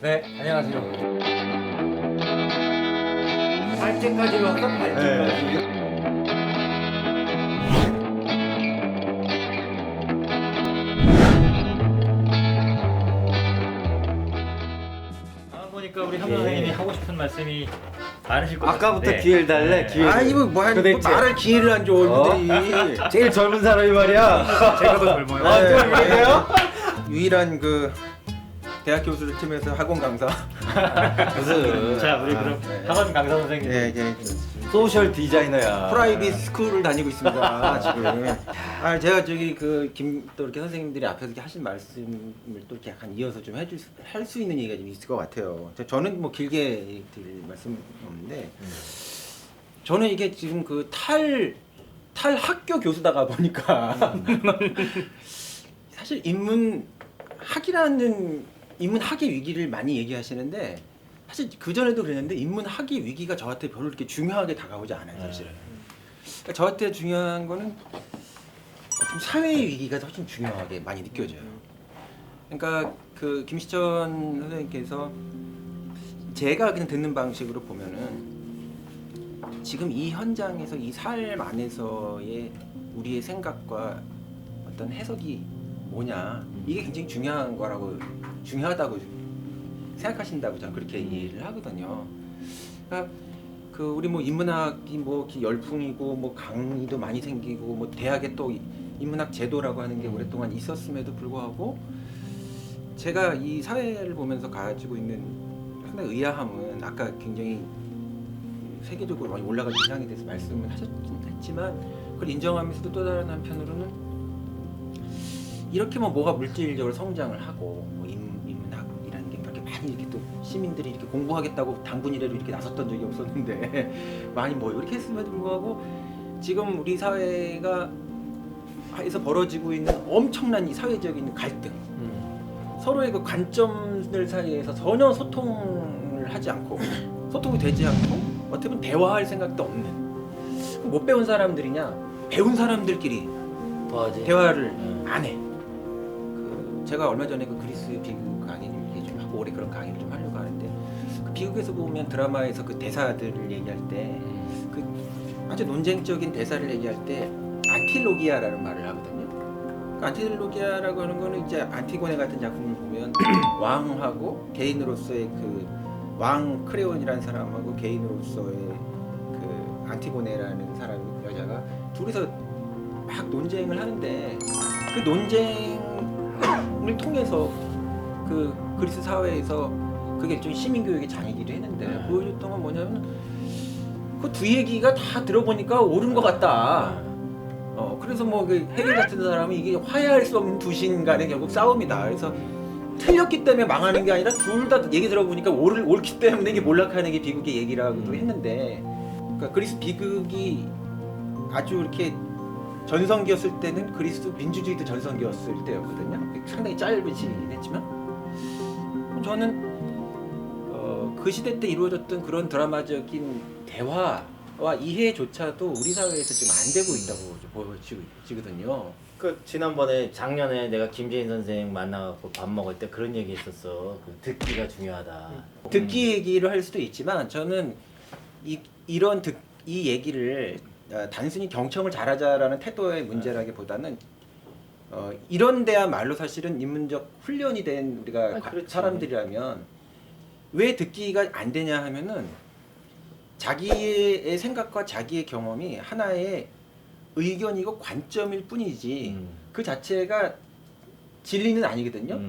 네, 안녕하세요. 발제까지 왔어? 발제까지. 보니까 우리 현 선생님이 하고 싶은 말씀이 많으실 것 같은데 아까부터 기회를 달래. 기회를. 아니 뭐 말할 기회를 안 줘. 이분들이. 제일 젊은 사람이 말이야. 제가 더 젊어요. 아, 좀 그러세요? 유일한 그 대학 교수를 팀에서 학원 강사. 무슨 자, 우리 그럼 네. 학원 강사 선생님. 예, 예. 소셜 디자이너야. 프라이빗 스쿨을 다니고 있습니다. 지금. 아, 제가 저기 또 이렇게 선생님들이 앞에서 이렇게 하신 말씀을 또 이렇게 약간 이어서 좀 할 수 있는 얘기가 좀 있을 것 같아요. 저는 뭐 길게 드릴 말씀 없는데, 저는 이게 지금 그 탈 학교 교수다가 보니까 사실 인문학의 위기를 많이 얘기하시는데, 사실 그 전에도 그랬는데 인문학의 위기가 저한테 별로 이렇게 중요하게 다가오지 않아요, 사실은. 그러니까 저한테 중요한 거는 좀 사회의 위기가 훨씬 중요하게 많이 느껴져요. 그러니까 그 김시천 선생님께서 제가 그냥 듣는 방식으로 보면은 지금 이 현장에서 이 삶 안에서의 우리의 생각과 어떤 해석이 뭐냐, 이게 굉장히 중요하다고 생각하신다고 저는 그렇게 이해를 하거든요. 그러니까 그 우리 뭐 인문학이 뭐 열풍이고 뭐 강의도 많이 생기고 뭐 대학에 또 인문학 제도라고 하는 게 오랫동안 있었음에도 불구하고 제가 이 사회를 보면서 가지고 있는 상당히 의아함은, 아까 굉장히 세계적으로 많이 올라간 이상에 대해서 말씀을 하셨긴 했지만 그걸 인정하면서도 또 다른 한편으로는 이렇게 뭐가 물질적으로 성장을 하고 뭐 인문학이라는 게 이렇게 많이 이렇게 또 시민들이 이렇게 공부하겠다고 당분 이래로 이렇게 나섰던 적이 없었는데 많이 뭐 이렇게 했음에도 불구하고 지금 우리 사회가 에서 벌어지고 있는 엄청난 이 사회적인 갈등, 서로의 그 관점들 사이에서 전혀 소통을 하지 않고 소통이 되지 않고 어떻게 보면 대화할 생각도 없는, 못 배운 사람들이냐, 배운 사람들끼리 뭐하지? 대화를 안 해. 제가 얼마 전에 그 그리스 비극 강의를 좀 하고 올해 그런 강의를 좀 하려고 하는데, 그 비극에서 보면 드라마에서 그 대사들을 얘기할 때 그 아주 논쟁적인 대사를 얘기할 때 안틸로기아라는 말을 하거든요. 그 안틸로기아라고 하는 거는 이제 안티고네 같은 작품을 보면 왕하고 개인으로서의 그 왕 크레온이라는 사람하고 개인으로서의 그 안티고네라는 사람, 여자가 둘이서 막 논쟁을 하는데 그 논쟁을 통해서 그 그리스 사회에서 그게 좀 시민교육의 장이기도 했는데 보여줬던 건 뭐냐면 그 두 얘기가 다 들어보니까 옳은 것 같다. 그래서 뭐 그 헤겔 같은 사람은 이게 화해할 수 없는 두 신 간의 결국 싸움이다. 그래서 틀렸기 때문에 망하는 게 아니라 둘 다 얘기 들어보니까 옳기 때문에 이게 몰락하는 게 비극의 얘기라고도 했는데, 그러니까 그리스 비극이 아주 이렇게 전성기였을 때는 그리스 민주주의도 전성기였을 때였거든요. 상당히 짧은 시기긴 했지만 저는 그 시대 때 이루어졌던 그런 드라마적인 대화와 이해조차도 우리 사회에서 지금 안 되고 있다고 보여지거든요. 그 지난번에 작년에 내가 김재인 선생 만나갖고 밥 먹을 때 그런 얘기 했었어. 그 듣기가 중요하다. 듣기 얘기를 할 수도 있지만 저는 이 얘기를 단순히 경청을 잘하자라는 태도의 문제라기보다는 이런 데야말로 사실은 인문적 훈련이 된 우리가 사람들이라면 왜 듣기가 안 되냐 하면은 자기의 생각과 자기의 경험이 하나의 의견이고 관점일 뿐이지 그 자체가 진리는 아니거든요.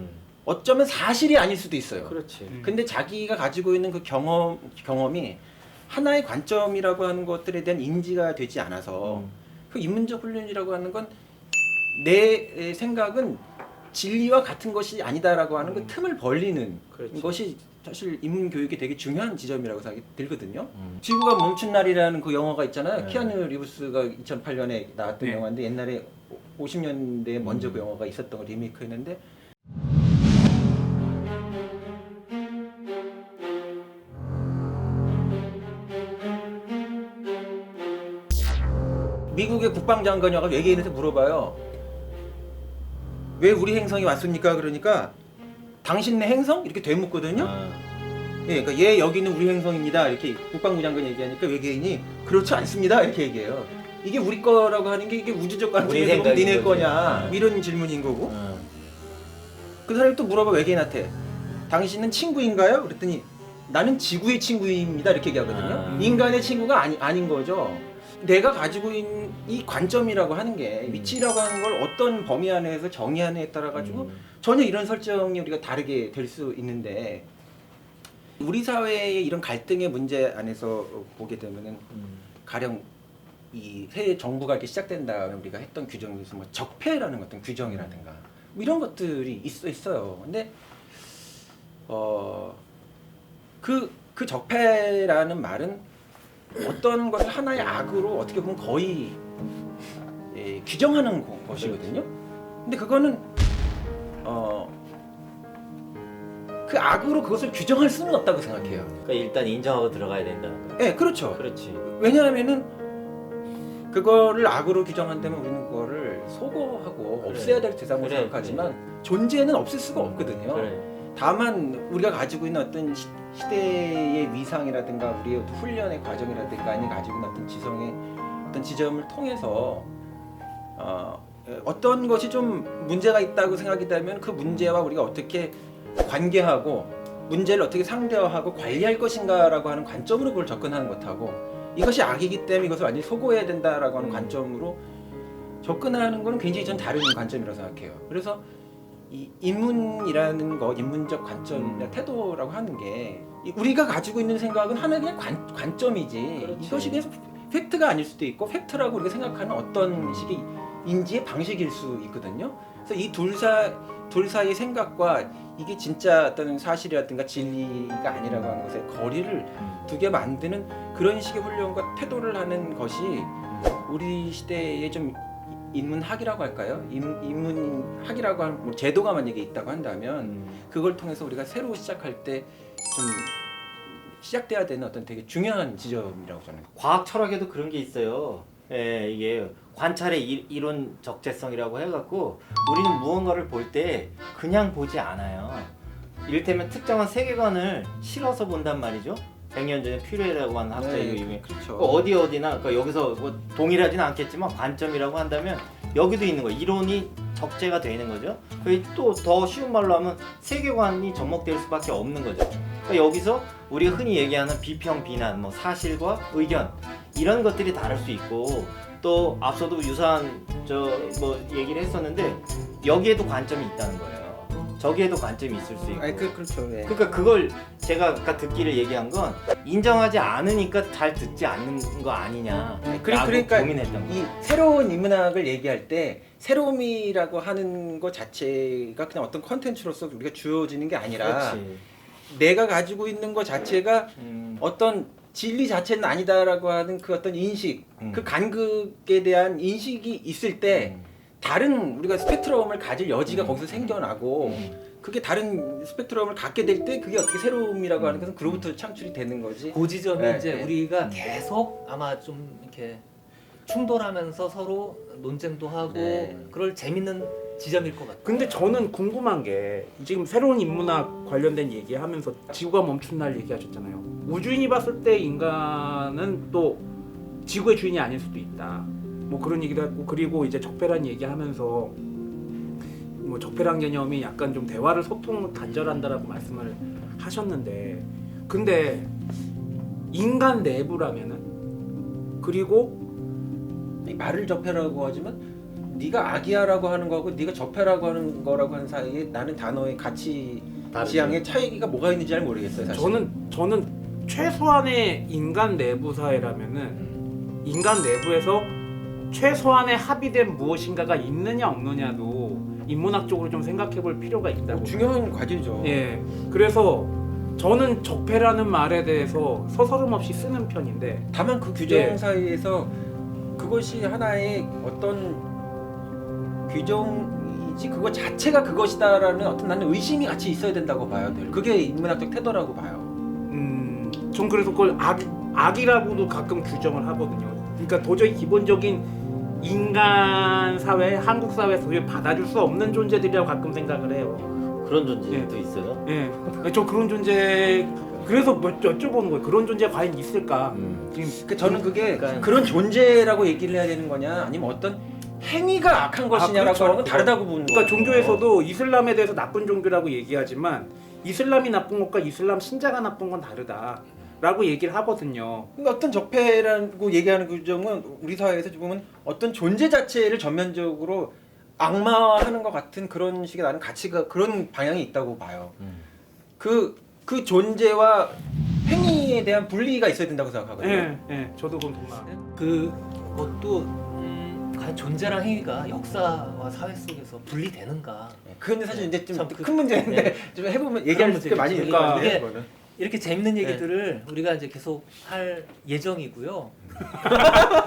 어쩌면 사실이 아닐 수도 있어요. 그렇지. 근데 자기가 가지고 있는 그 경험이 하나의 관점이라고 하는 것들에 대한 인지가 되지 않아서 그 인문적 훈련이라고 하는 건 내 생각은 진리와 같은 것이 아니다라고 하는 그 틈을 벌리는 것이 사실 인문 교육이 되게 중요한 지점이라고 생각이 들거든요. 지구가 멈춘 날이라는 그 영화가 있잖아요. 키아누 리브스가 2008년에 나왔던 영화인데 옛날에 50년대에 먼저 그 영화가 있었던 거 리메이크했는데 미국의 국방장관이 와서 외계인한테 물어봐요. 왜 우리 행성에 왔습니까? 그러니까 당신네 행성 이렇게 되묻거든요. 예, 그러니까 얘 여기는 우리 행성입니다. 이렇게 국방부 장관이 얘기하니까 외계인이 그렇지 않습니다. 이렇게 얘기해요. 이게 우리 거라고 하는 게 이게 우주적 관점에서 보면 니네 거냐 이런 질문인 거고. 그 사람이 또 물어봐 외계인한테 당신은 친구인가요? 그랬더니 나는 지구의 친구입니다. 이렇게 얘기하거든요. 인간의 친구가 아닌 거죠. 내가 가지고 있는 이 관점이라고 하는 게 위치라고 하는 걸 어떤 범위 안에서 정의하느냐에 따라 가지고 전혀 이런 설정이 우리가 다르게 될 수 있는데 우리 사회의 이런 갈등의 문제 안에서 보게 되면은 가령 이 새 정부가 이렇게 시작된 다음에 우리가 했던 규정에서 뭐 적폐라는 어떤 규정이라든가 뭐 이런 것들이 있어요. 근데 그 적폐라는 말은 어떤 것을 하나의 악으로 어떻게 보면 거의 규정하는 것이거든요. 근데 그거는 그 악으로 그것을 규정할 수는 없다고 생각해요. 그러니까 일단 인정하고 들어가야 된다는 거야. 네, 그렇죠. 그렇지. 왜냐하면은 그거를 악으로 규정한다면 우리는 그거를 소거하고 없애야 될 대상으로 그래, 생각하지만 존재는 없앨 수가 없거든요. 그래. 다만 우리가 가지고 있는 어떤 시대의 위상이라든가 우리의 어떤 훈련의 과정이라든가 아니면 가지고 있는 어떤 지성의 어떤 지점을 통해서 어떤 것이 좀 문제가 있다고 생각이 되면 그 문제와 우리가 어떻게 관계하고 문제를 어떻게 상대화하고 관리할 것인가라고 하는 관점으로 그걸 접근하는 것하고 이것이 악이기 때문에 이것을 완전히 소거해야 된다라고 하는 관점으로 접근하는 것은 굉장히 전 다른 관점이라고 생각해요. 그래서 이 인문이라는 거, 인문적 관점이나 태도라고 하는 게 우리가 가지고 있는 생각은 하나의 그냥 관점이지 그렇지. 이것이 그냥 팩트가 아닐 수도 있고 팩트라고 우리가 생각하는 어떤 식의 인지의 방식일 수 있거든요. 그래서 이 둘 사이의 생각과 이게 진짜 어떤 사실이라든가 진리가 아니라고 하는 것에 거리를 두게 만드는 그런 식의 훈련과 태도를 하는 것이 우리 시대의 좀 인문학이라고 할까요? 인문학이라고 하는 뭐 제도가 만약에 있다고 한다면 그걸 통해서 우리가 새로 시작할 때 좀 시작돼야 되는 어떤 되게 중요한 지점이라고 저는. 과학 철학에도 그런 게 있어요. 예, 이게 관찰의 이론 적재성이라고 해갖고 우리는 무언가를 볼 때 그냥 보지 않아요. 이를테면 특정한 세계관을 실어서 본단 말이죠. 100년 전에 퓨레라고 하는 학자의 이름이 그렇죠. 어디나 그러니까 여기서 뭐 동일하지는 않겠지만 관점이라고 한다면 여기도 있는 거예요. 이론이 적재가 되는 거죠. 또 더 쉬운 말로 하면 세계관이 접목될 수밖에 없는 거죠. 그러니까 여기서 우리가 흔히 얘기하는 비평, 비난, 뭐 사실과 의견 이런 것들이 다를 수 있고 또 앞서도 유사한 뭐 얘기를 했었는데 여기에도 관점이 있다는 거예요. 저기에도 관점이 있을 수 있고. 그렇죠. 예. 그러니까 그걸 제가 아까 듣기를 얘기한 건 인정하지 않으니까 잘 듣지 않는 거 아니냐. 그러니까 고민했던 거. 이 새로운 인문학을 얘기할 때 새로움이라고 하는 것 자체가 그냥 어떤 컨텐츠로서 우리가 주어지는 게 아니라 그렇지. 내가 가지고 있는 것 자체가 어떤 진리 자체는 아니다라고 하는 그 어떤 인식, 그 간극에 대한 인식이 있을 때 다른 우리가 스펙트럼을 가질 여지가 거기서 생겨나고 그게 다른 스펙트럼을 갖게 될 때 그게 어떻게 새로움이라고 하는 것은 그로부터 창출이 되는 거지. 그 지점이 네, 이제 네. 우리가 계속 아마 좀 이렇게 충돌하면서 서로 논쟁도 하고 네. 그럴 재밌는 지점일 것 같아요. 근데 저는 궁금한 게 지금 새로운 인문학 관련된 얘기하면서 지구가 멈춘 날 얘기하셨잖아요. 우주인이 봤을 때 인간은 또 지구의 주인이 아닐 수도 있다. 뭐 그런 얘기도 했고 그리고 이제 적폐란 얘기하면서 뭐 적폐란 개념이 약간 좀 대화를 소통을 단절한다라고 말씀을 하셨는데 근데 인간 내부라면은 그리고 말을 적폐라고 하지만 네가 악이야라고 하는 거하고 네가 적폐라고 하는 거라고 하는 사이에 나는 단어의 가치 지향의 차이가 뭐가 있는지 잘 모르겠어요. 사실. 저는 최소한의 인간 내부 사회라면은 인간 내부에서 최소한의 합의된 무엇인가가 있느냐 없느냐도 인문학적으로 좀 생각해볼 필요가 있다고. 중요한 과제죠. 예. 그래서 저는 적폐라는 말에 대해서 서서름 없이 쓰는 편인데 다만 그 규정 예. 사이에서 그것이 하나의 어떤 규정이지 그거 자체가 그것이다라는 어떤 나는 의심이 같이 있어야 된다고 봐요. 늘. 그게 인문학적 태도라고 봐요. 전 그래서 그걸 악이라고도 가끔 규정을 하거든요. 그러니까 도저히 기본적인 인간 사회, 한국 사회에서 받아줄 수 없는 존재들이라고 가끔 생각을 해요. 그런 존재도 있어요? 예, 저 그런 존재 그래서 뭐 여쭤보는 거예요. 그런 존재 과연 있을까? 지금 저는 그게 그러니까- 그런 존재라고 얘기를 해야 되는 거냐 아니면 어떤 행위가 악한 것이냐라고 그렇죠. 하는 건 다르다고 보는 거예요. 그러니까 종교에서도 이슬람에 대해서 나쁜 종교라고 얘기하지만 이슬람이 나쁜 것과 이슬람 신자가 나쁜 건 다르다라고 얘기를 하거든요. 그러니까 어떤 적폐라고 얘기하는 그 점은 우리 사회에서 보면 어떤 존재 자체를 전면적으로 악마화하는 것 같은 그런 식의 나는 가치가 그런 방향이 있다고 봐요. 그 존재와 행위에 대한 분리가 있어야 된다고 생각하거든요. 예, 저도 그건 동감해요. 그것도 과연 존재랑 행위가 역사와 사회 속에서 분리되는가? 그건 사실 이제 좀 참 큰 문제인데 좀 해보면 얘기할 게 문제겠지. 많이 있는 것 그러니까 같아요. 이게 그거는. 이렇게 재밌는 얘기들을 우리가 이제 계속 할 예정이고요.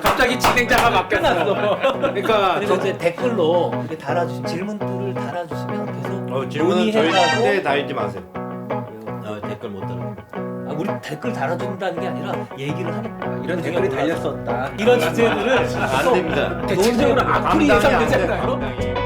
갑자기 진행자가 바뀌었어. 그러니까 그리고 이제 댓글로 이렇게 달아주신 질문들을 달아주시면 계속 질문은 저희 논의해가고 때 달지 마세요. 댓글 못 달아. 우리 댓글 달아준다는 게 아니라 얘기를 하는 이런 댓글이 달렸었다. 이런 주제들을 안 됩니다. 대체적으로 악플이 감당이 안 예상되지 돼요, 않나요? 감당이.